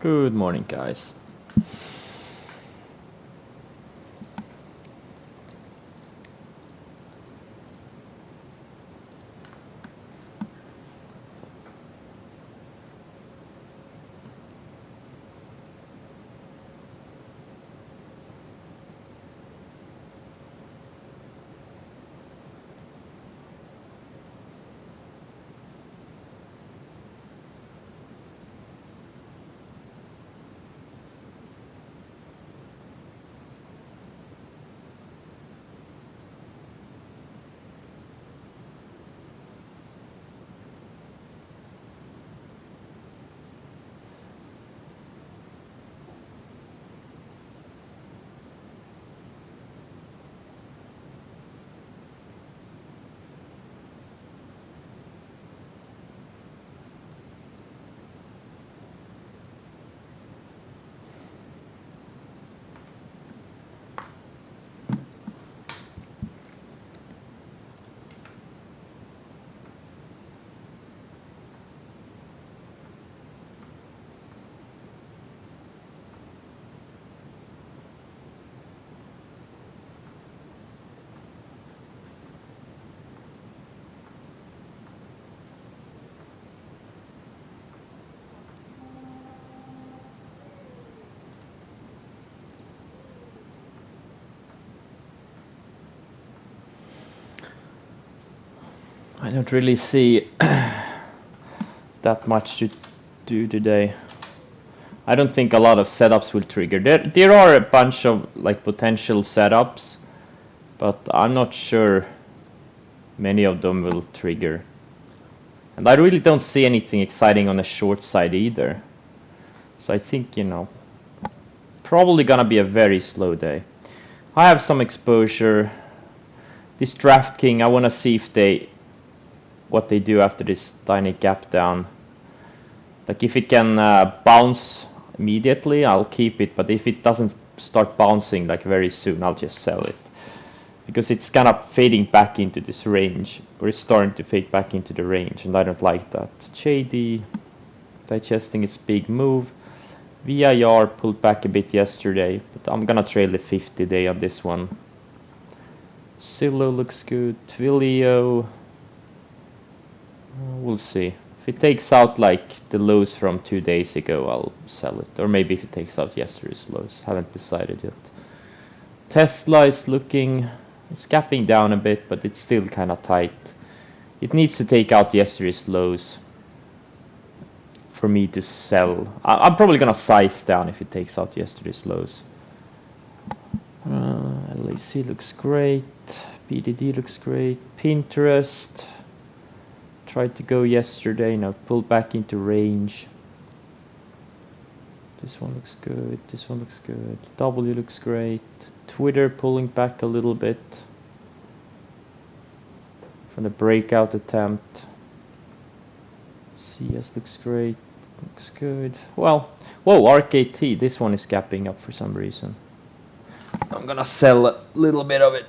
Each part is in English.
Good morning, guys. I don't really see that much to do today. I don't think a lot of setups will trigger. There are a bunch of like potential setups, but I'm not sure many of them will trigger. And I really don't see anything exciting on the short side either. So I think, probably gonna be a very slow day. I have some exposure. This DraftKings, I wanna see if what they do after this tiny gap down. Like if it can bounce immediately, I'll keep it, but if it doesn't start bouncing like very soon, I'll just sell it. Because it's kind of fading back into this range, or it's starting to fade back into the range, and I don't like that. JD digesting its big move. VIR pulled back a bit yesterday, but I'm gonna trail the 50-day on this one. Zillow looks good. Twilio, we'll see. If it takes out like the lows from 2 days ago, I'll sell it. Or maybe if it takes out yesterday's lows. Haven't decided yet. Tesla is it's gapping down a bit, but it's still kind of tight. It needs to take out yesterday's lows for me to sell. I'm probably gonna size down if it takes out yesterday's lows. LAC looks great. BDD looks great. Pinterest tried to go yesterday, now pulled back into range. This one looks good. This one looks good. W looks great. Twitter pulling back a little bit from the breakout attempt. CS looks great. Looks good. Well, whoa, RKT. This one is gapping up for some reason. I'm gonna sell a little bit of it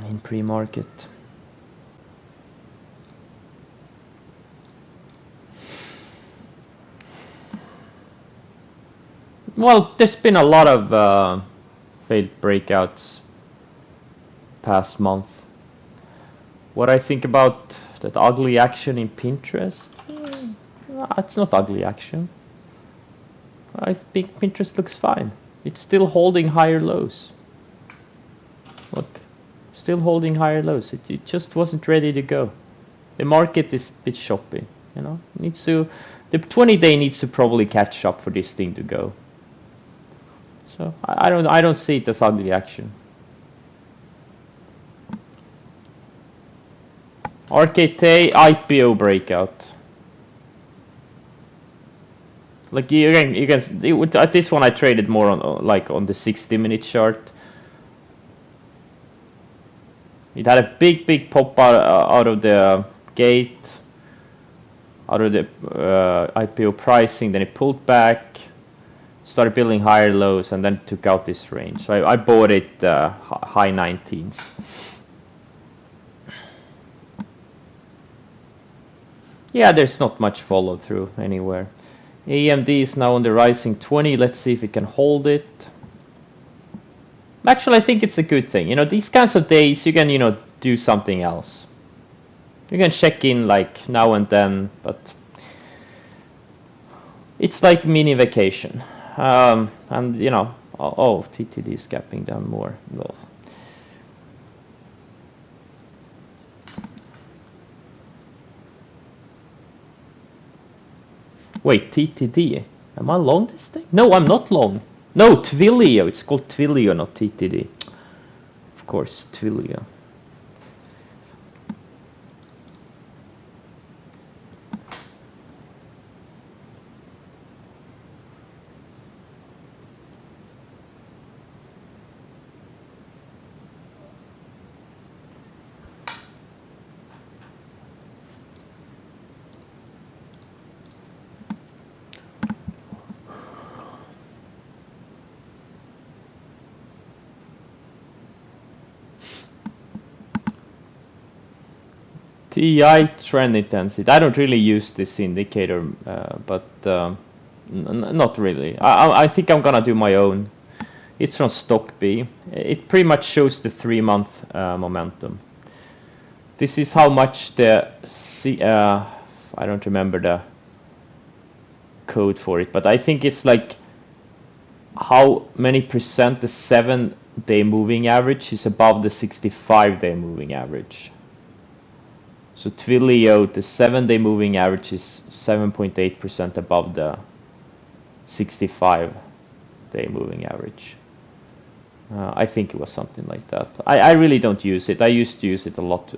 in pre-market. Well, there's been a lot of failed breakouts past month. What I think about that ugly action in Pinterest? It's not ugly action. I think Pinterest looks fine. It's still holding higher lows. Look, still holding higher lows. It just wasn't ready to go. The market is a bit choppy, the 20-day needs to probably catch up for this thing to go. So I don't see it as ugly action. RKT IPO breakout. Like you can at this one I traded more on the 60-minute chart. It had a big pop out of the gate, out of the IPO pricing. Then it pulled back, started building higher lows, and then took out this range. So I bought it high 19s. Yeah, there's not much follow through anywhere. AMD is now on the rising 20. Let's see if it can hold it. Actually, I think it's a good thing. You know, these kinds of days you can, you know, do something else. You can check in like now and then, but it's like mini vacation. And you know, oh, TTD is gapping down more. No. Wait, TTD? Am I long this thing? No, I'm not long. No, Twilio. It's called Twilio, not TTD. Of course, Twilio. TI trend intensity. I don't really use this indicator, but not really. I think I'm gonna do my own. It's from StockB. It pretty much shows the 3-month momentum. This is how much the I don't remember the code for it, but I think it's like how many percent the 7-day moving average is above the 65-day moving average. So Twilio, the 7-day moving average is 7.8% above the 65-day moving average. I think it was something like that. I really don't use it. I used to use it a lot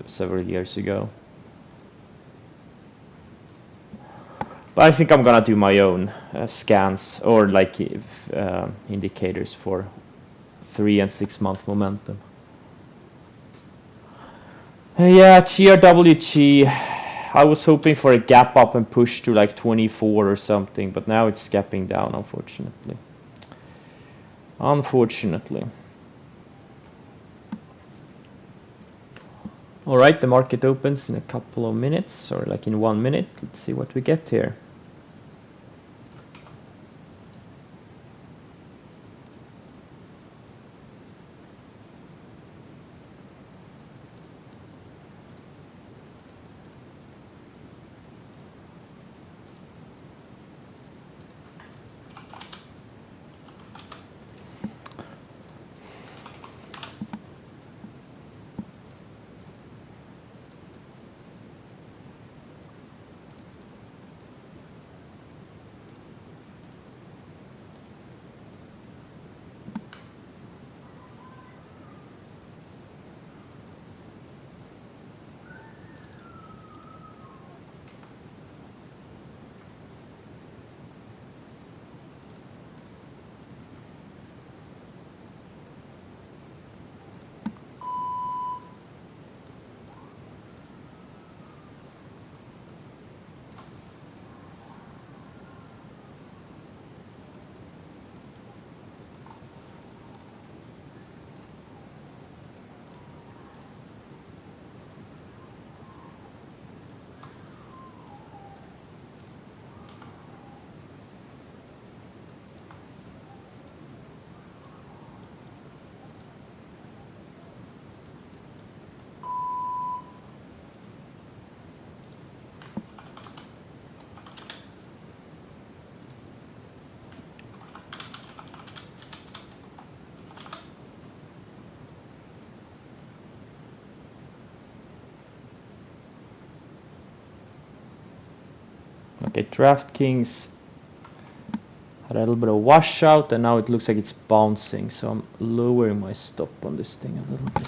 several years ago. But I think I'm gonna do my own scans or like indicators for 3 and 6 month momentum. Yeah, GRWG. I was hoping for a gap up and push to like 24 or something, but now it's gapping down, unfortunately. Unfortunately. All right, the market opens in a couple of minutes, or like in 1 minute. Let's see what we get here. Okay, DraftKings had a little bit of washout, and now it looks like it's bouncing, so I'm lowering my stop on this thing a little bit.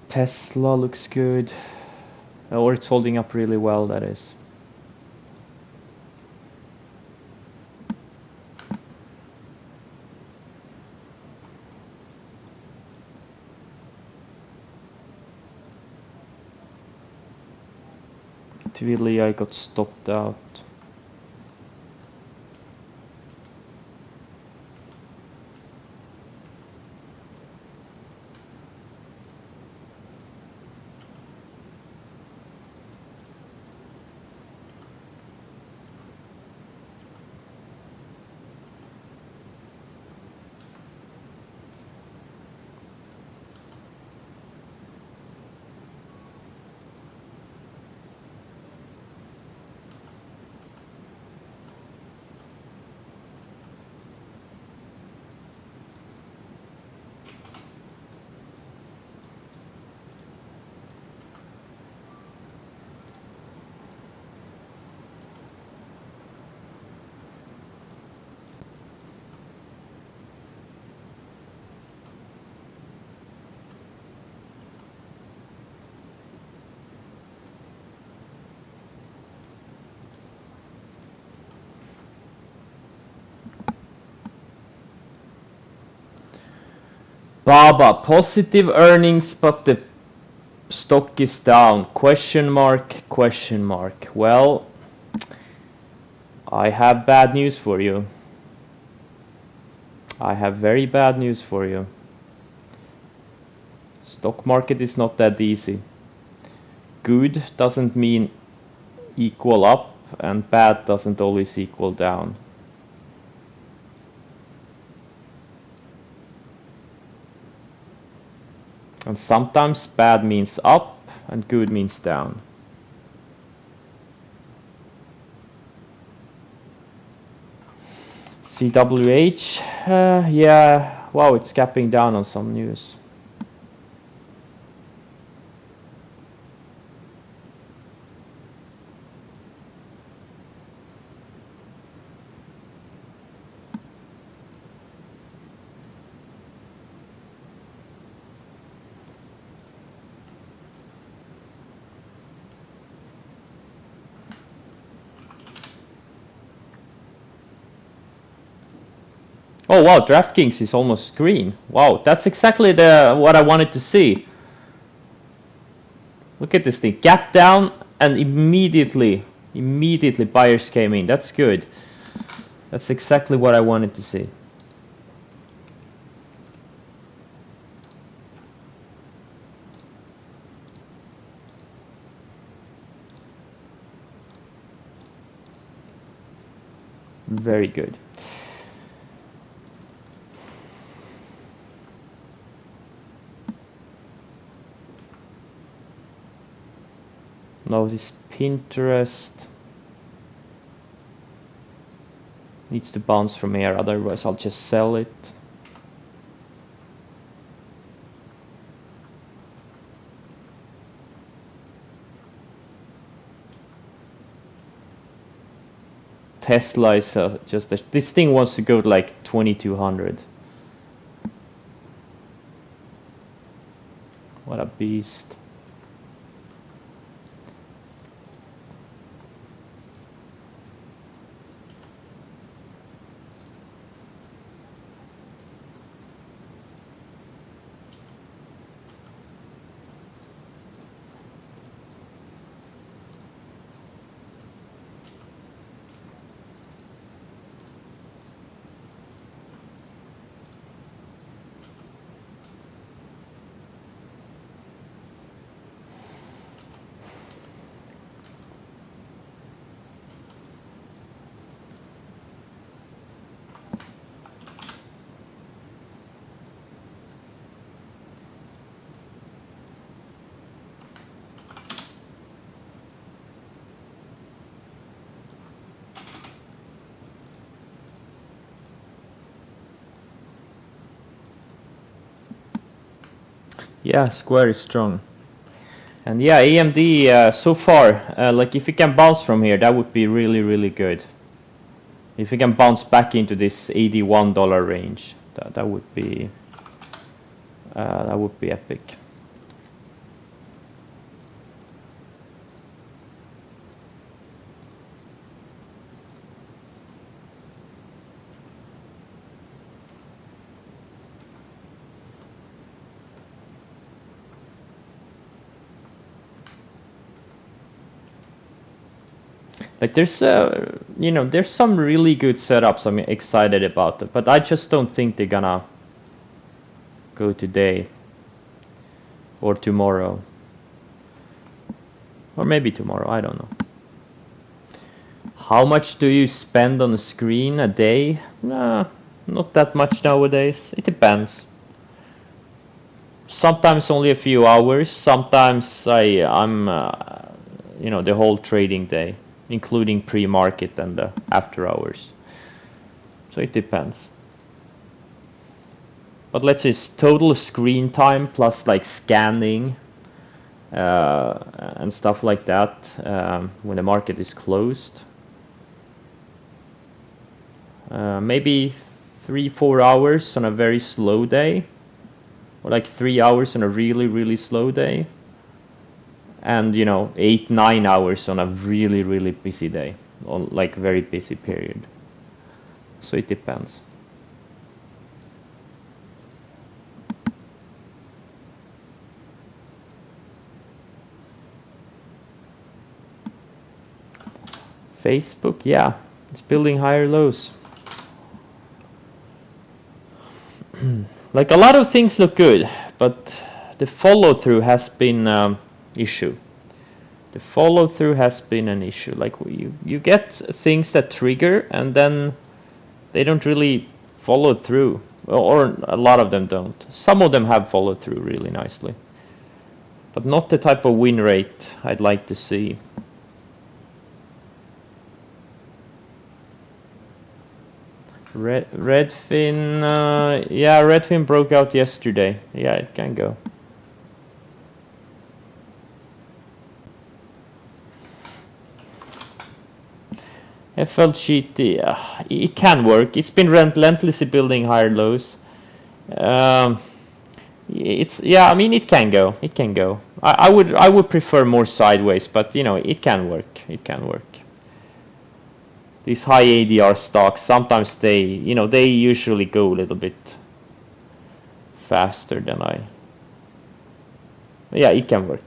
Tesla looks good, or it's holding up really well, that is. Twilly, I got stopped out. Baba, positive earnings, but the stock is down. Question mark, question mark. Well, I have bad news for you. I have very bad news for you. Stock market is not that easy. Good doesn't mean equal up, and bad doesn't always equal down. And sometimes bad means up and good means down. CWH, yeah, wow, it's gapping down on some news. Oh wow, DraftKings is almost green. Wow, that's exactly what I wanted to see. Look at this thing, gap down and immediately buyers came in. That's good. That's exactly what I wanted to see. Very good. Notice Pinterest needs to bounce from here, otherwise I'll just sell it. Tesla is this thing wants to go to like 2200. What a beast. Yeah, Square is strong. And yeah, AMD so far, like if it can bounce from here, that would be really, really good. If it can bounce back into this $81 range, that would be epic. Like there's you know, there's some really good setups I'm excited about it, but I just don't think they're gonna go today or tomorrow. Or maybe tomorrow, I don't know. How much do you spend on a screen a day? Nah, not that much nowadays. It depends. Sometimes only a few hours. Sometimes I'm you know, the whole trading day, including pre-market and the after hours. So it depends. But let's say total screen time plus like scanning and stuff like that when the market is closed. Maybe 3-4 hours on a very slow day, or like 3 hours on a really slow day, and you know 8-9 hours on a really busy day, on like very busy period. So it depends. Facebook, yeah, it's building higher lows. Like a lot of things look good, but the follow-through has been issue. The follow-through has been an issue. Like you get things that trigger and then they don't really follow through, or a lot of them don't. Some of them have followed through really nicely, but not the type of win rate I'd like to see. Redfin, yeah, Redfin broke out yesterday. Yeah, it can go. FLGT, it can work. It's been relentlessly building higher lows. It's, yeah, I mean, it can go. It can go. I would prefer more sideways, but you know, it can work. It can work. These high ADR stocks, sometimes they, you know, they usually go a little bit faster than yeah, it can work.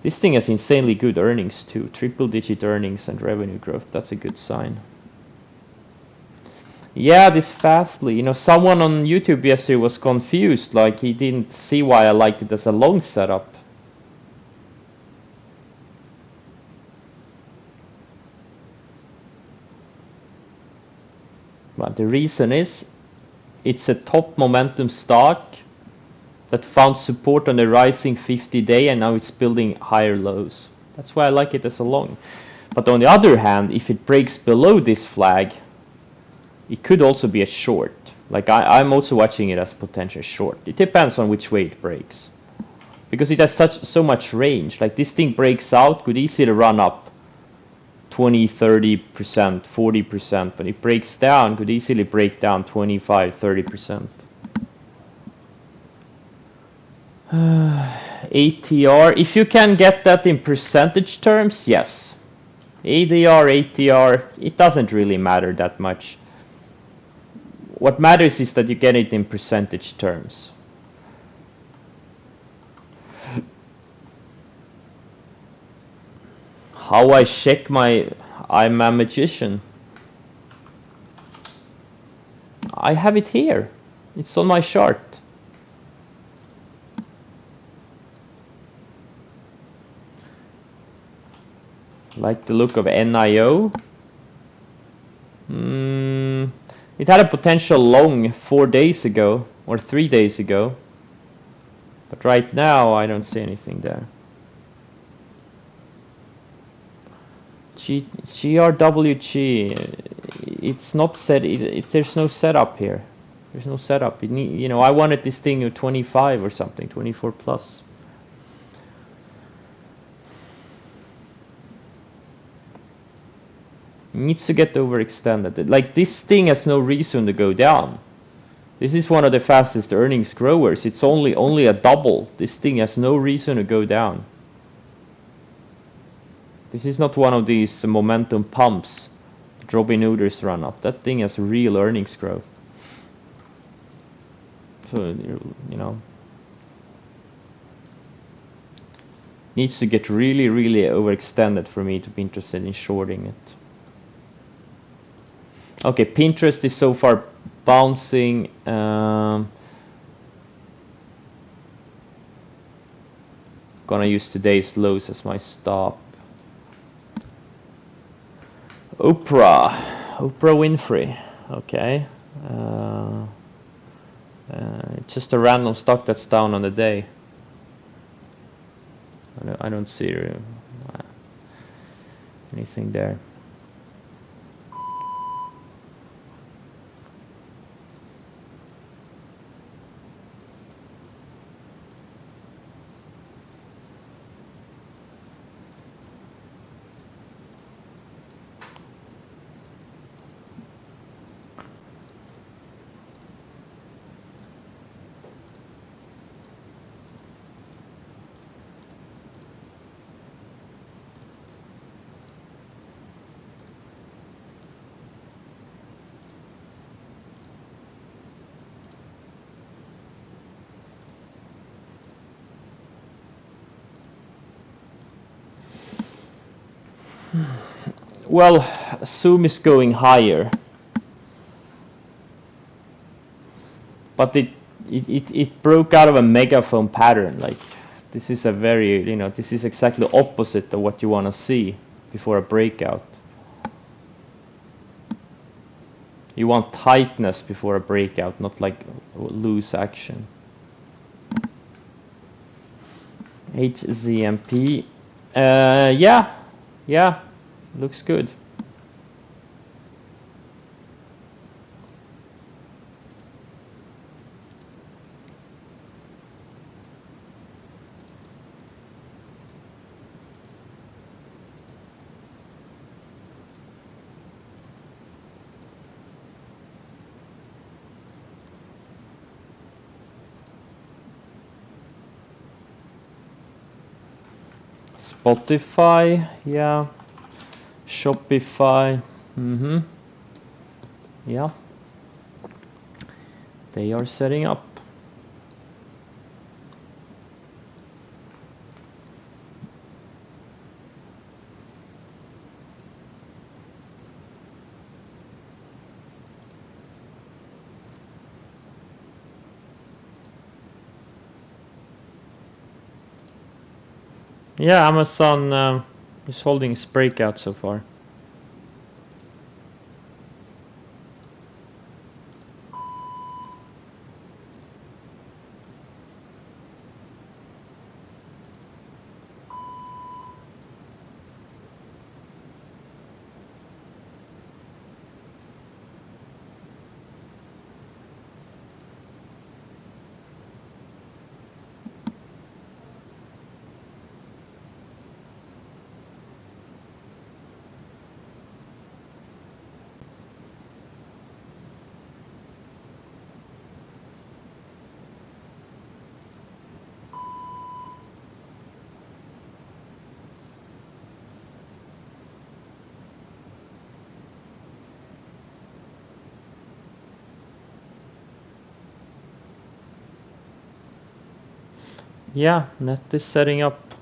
This thing has insanely good earnings too, triple-digit earnings and revenue growth. That's a good sign. Yeah, this Fastly, you know, someone on YouTube yesterday was confused, like he didn't see why I liked it as a long setup. But the reason is, it's a top momentum stock that found support on the rising 50-day and now it's building higher lows. That's why I like it as a long. But on the other hand, if it breaks below this flag, it could also be a short. Like I'm also watching it as potential short. It depends on which way it breaks, because it has so much range. Like this thing breaks out, could easily run up 20, 30%, 40%, but it breaks down, could easily break down 25, 30%. ATR, if you can get that in percentage terms, yes. ADR, ATR, it doesn't really matter that much. What matters is that you get it in percentage terms. How I check I'm a magician. I have it here. It's on my chart. Like the look of NIO. It had a potential long 4 days ago or 3 days ago. But right now I don't see anything there. GRWG, it's not set. There's no setup here. There's no setup. You know, I wanted this thing at 25 or something, 24 plus. It needs to get overextended. Like this thing has no reason to go down. This is one of the fastest earnings growers. It's only a double. This thing has no reason to go down. This is not one of these momentum pumps Robin Hooders run up. That thing has real earnings growth. So, you know. Needs to get really, really overextended for me to be interested in shorting it. Okay, Pinterest is so far bouncing. Gonna use today's lows as my stop. Oprah Winfrey. Okay. It's just a random stock that's down on the day. I don't see anything there. Well, Zoom is going higher, but it broke out of a megaphone pattern. Like, this is a very, this is exactly the opposite of what you want to see before a breakout. You want tightness before a breakout, not like loose action. HZMP, yeah, looks good. Spotify, yeah. Shopify, yeah. They are setting up. Yeah, Amazon is holding its breakout so far. Yeah, net is setting up.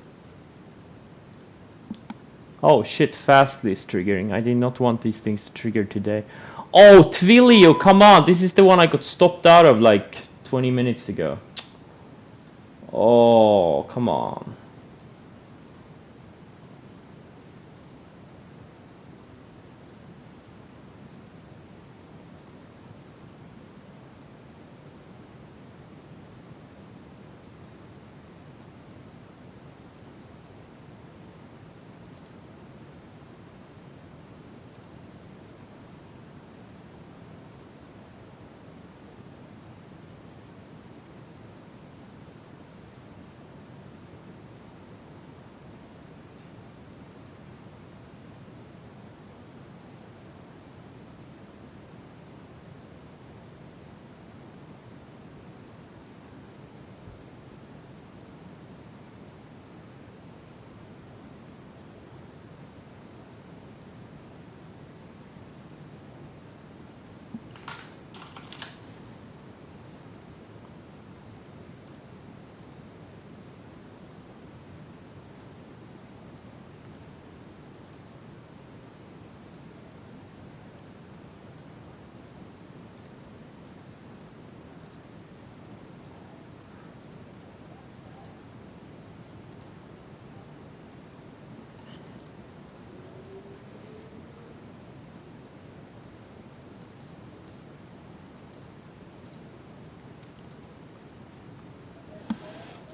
Oh shit, Fastly is triggering. I did not want these things to trigger today. Oh, Twilio, come on. This is the one I got stopped out of like 20 minutes ago. Oh, come on.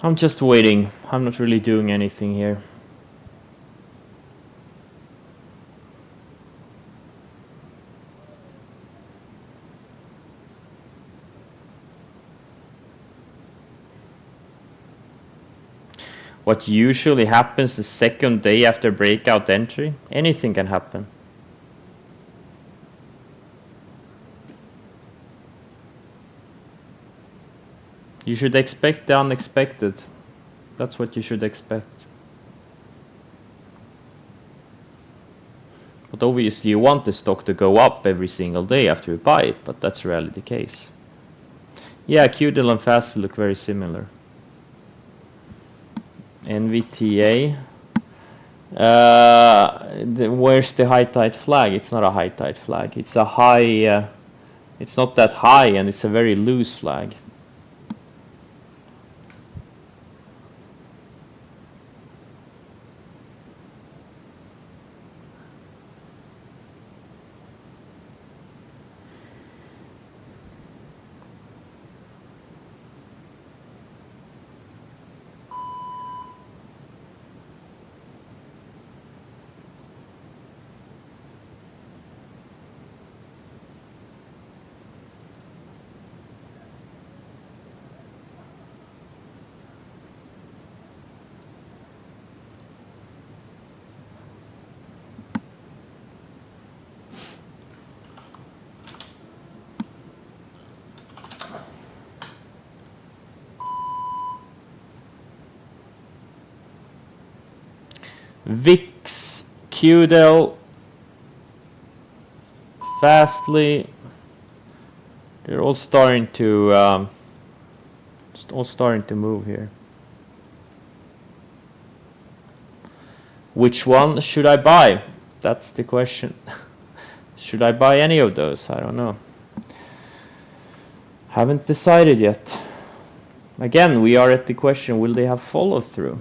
I'm just waiting. I'm not really doing anything here. What usually happens the second day after breakout entry? Anything can happen. You should expect the unexpected. That's what you should expect. But obviously you want the stock to go up every single day after you buy it, but that's rarely the case. Yeah, QDL and FAST look very similar. NVTA. Where's the high tide flag? It's not a high tide flag. It's a high. It's not that high, and it's a very loose flag. VIX, QDL, Fastly, they're all starting to move here. Which one should I buy? That's the question. Should I buy any of those? I don't know. Haven't decided yet. Again, we are at the question, will they have follow through?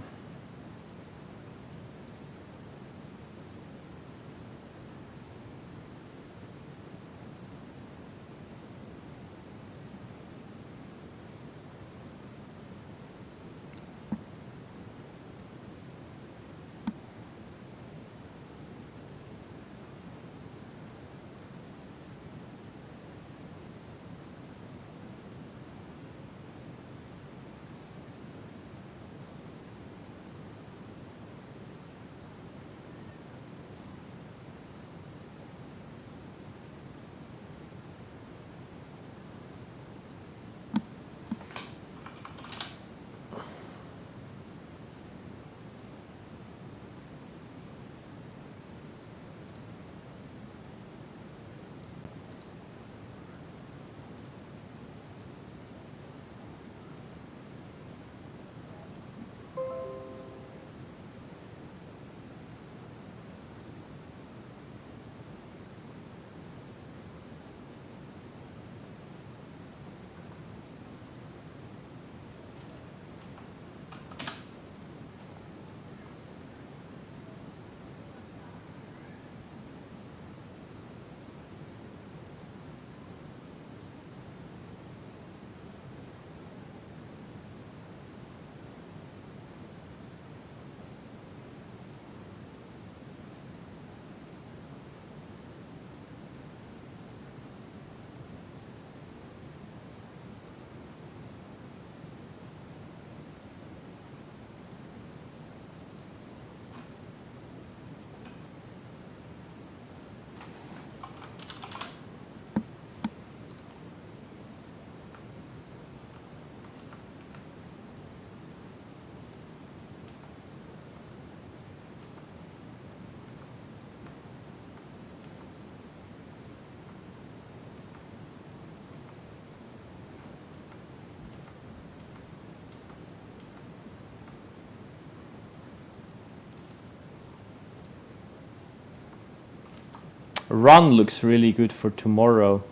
Run looks really good for tomorrow.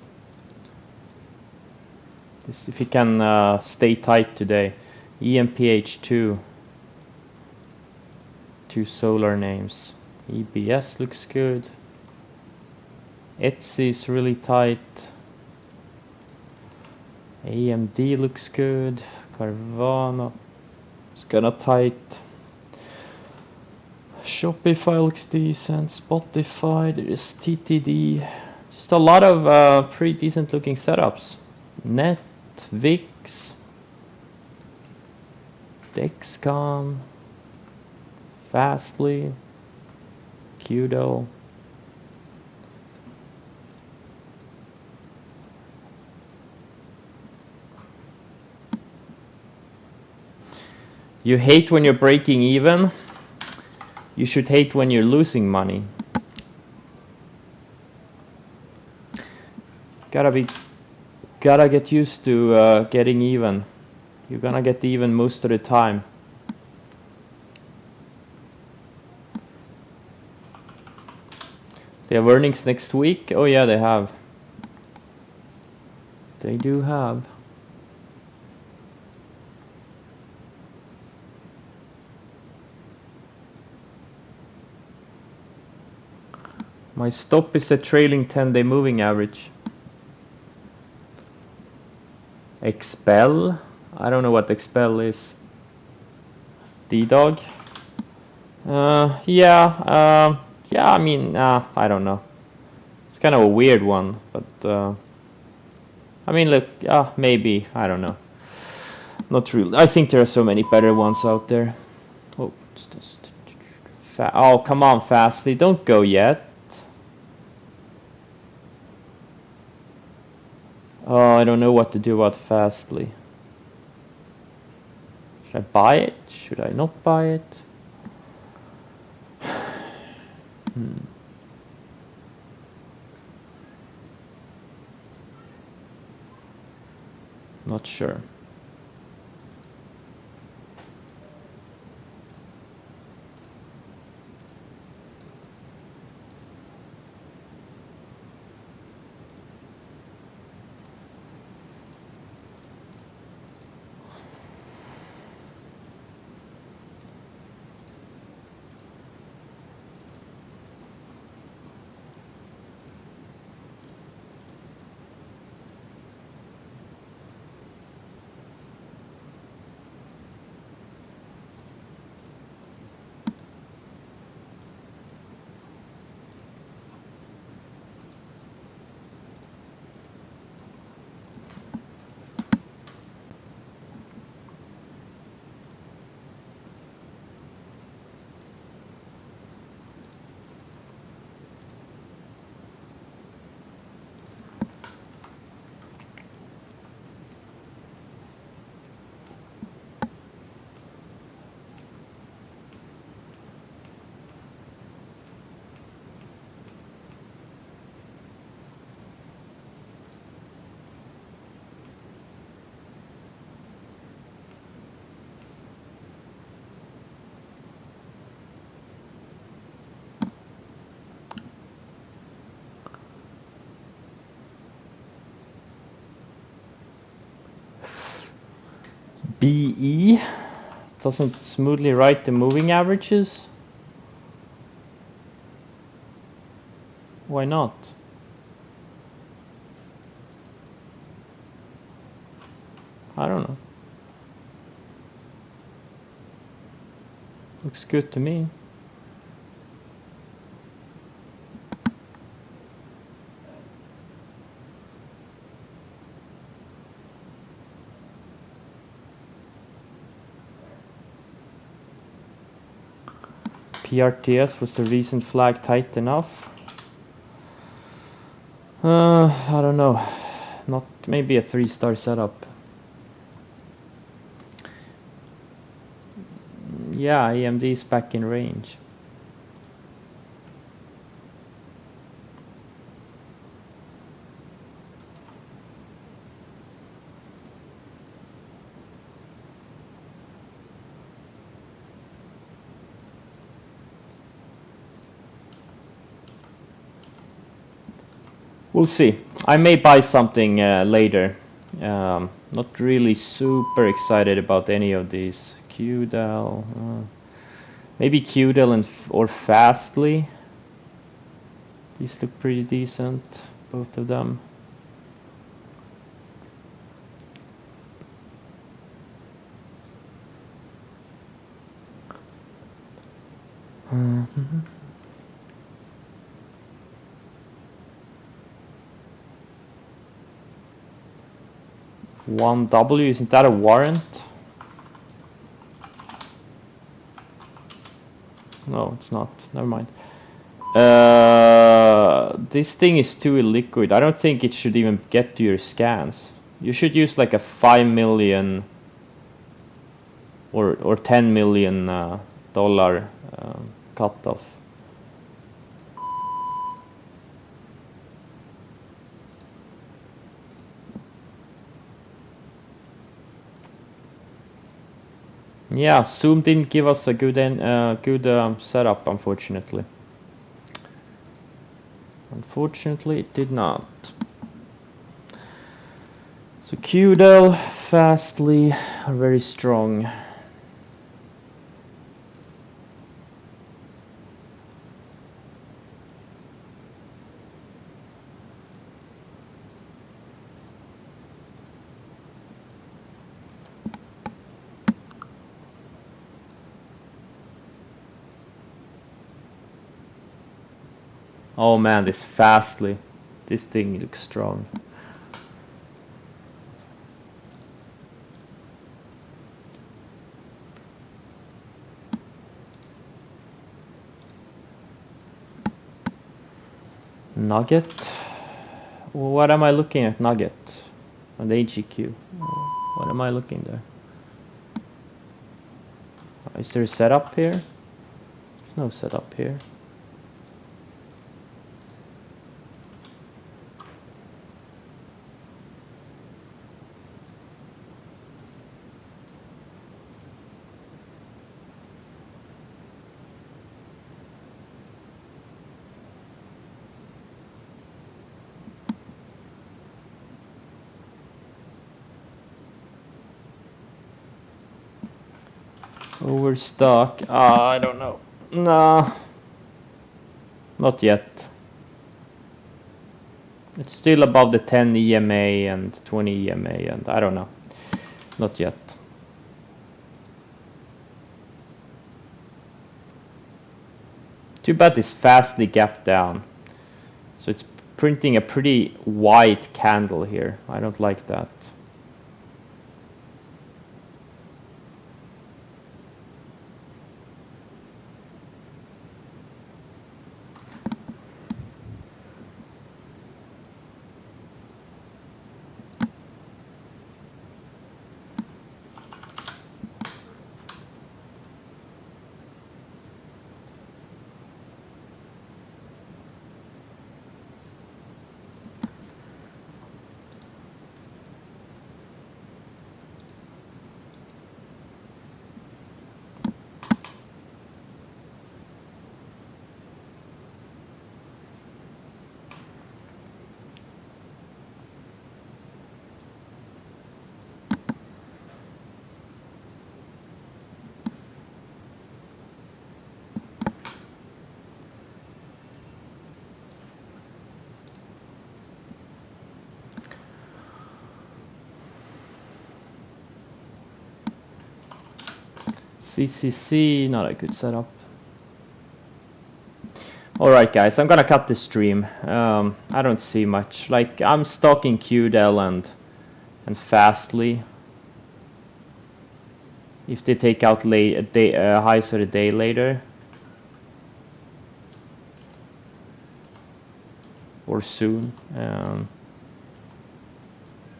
This, if he can stay tight today. EMPH2. Two solar names. EBS looks good. Etsy is really tight. AMD looks good. Carvana. It's kinda tight. Shopify looks decent. Spotify, there's TTD. Just a lot of pretty decent looking setups. Net, VIX, Dexcom, Fastly, QDO. You hate when you're breaking even. You should hate when you're losing money. Gotta get used to getting even. You're gonna get even most of the time. They have earnings next week? Oh yeah, they have. They do have. My stop is a trailing 10-day moving average. Expel? I don't know what Expel is. D-Dog? Yeah, I mean, I don't know. It's kind of a weird one, but I mean, look, maybe, I don't know. Not really. I think there are so many better ones out there. Oh, what's this? Oh, come on, Fastly, don't go yet. Oh, I don't know what to do about Fastly. Should I buy it? Should I not buy it? Not sure. BE doesn't smoothly write the moving averages. Why not? I don't know. Looks good to me. PRTS, was the recent flag tight enough? I don't know. Not maybe a 3-star setup. Yeah, AMD is back in range. We'll see. I may buy something later. Not really super excited about any of these. QDEL, maybe QDEL and or Fastly. These look pretty decent, both of them. 1W, isn't that a warrant? No, it's not. Never mind. This thing is too illiquid. I don't think it should even get to your scans. You should use like a 5 million or 10 million dollar cutoff. Yeah, Zoom didn't give us a good setup, unfortunately. Unfortunately, it did not. So QDEL, Fastly are very strong. Oh man, this Fastly. This thing looks strong. Nugget? What am I looking at, Nugget? On the HEQ. What am I looking there? Is there a setup here? There's no setup here. Overstock. I don't know. No. Not yet. It's still above the 10 EMA and 20 EMA and I don't know. Not yet. Too bad this Fastly gap down. So it's printing a pretty wide candle here. I don't like that. CCC, not a good setup. Alright guys, I'm gonna cut the stream. I don't see much. Like, I'm stalking QDEL and Fastly. If they take out highs of the day later. Or soon.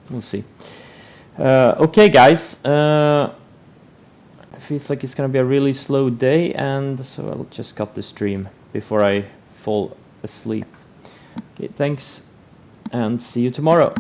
We'll see. Okay guys. Feels like it's gonna be a really slow day, and so I'll just cut the stream before I fall asleep. Okay, thanks and see you tomorrow.